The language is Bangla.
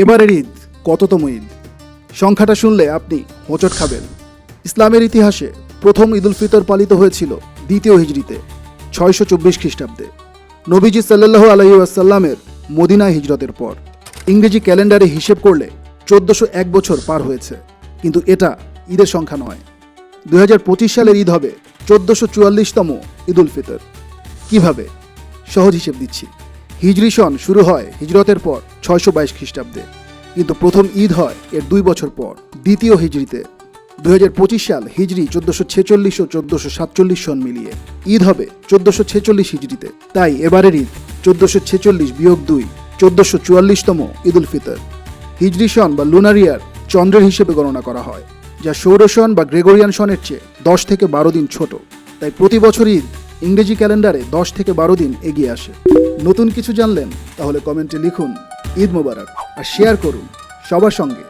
এবারের ঈদ কততম ঈদ? সংখ্যাটা শুনলে আপনি হোঁচট খাবেন। ইসলামের ইতিহাসে প্রথম ঈদুল ফিতর পালিত হয়েছিল দ্বিতীয় হিজরিতে 624 খ্রিস্টাব্দে নবীজি সাল্লাল্লাহু আলাইহি ওয়াসাল্লামের মদিনায় হিজরতের পর। ইংরেজি ক্যালেন্ডারে হিসেব করলে 1401 বছর পার হয়েছে, কিন্তু এটা ঈদের সংখ্যা নয়। 2025 সালের ঈদ হবে 1444তম ঈদুল ফিতর। কিভাবে? সহজ হিসেব দিচ্ছি। হিজরি সন শুরু হয় হিজরতের পর 622 খ্রিস্টাব্দে, কিন্তু প্রথম ঈদ হয় এর 2 বছর পর দ্বিতীয় হিজরিতে। 2025 সাল হিজরি 1446 ও 1447 সন মিলিয়ে ঈদ হবে 1446 হিজরিতে। তাই এবারের ঈদ 1446 বিয়োগ 2 1444তম ঈদুল ফিতর। হিজরি সন বা লুনার ইয়ার চন্দ্রের হিসেবে গণনা করা হয়, যা সৌর সন বা গ্রেগরিয়ান সনের চেয়ে 10 থেকে 12 দিন ছোট। তাই প্রতি বছর ঈদ ইংরেজি ক্যালেন্ডারে 10 থেকে 12 দিন এগিয়ে আসে। নতুন কিছু জানলেন? তাহলে কমেন্টে লিখুন ঈদ মোবারক আর শেয়ার করুন সবার সঙ্গে।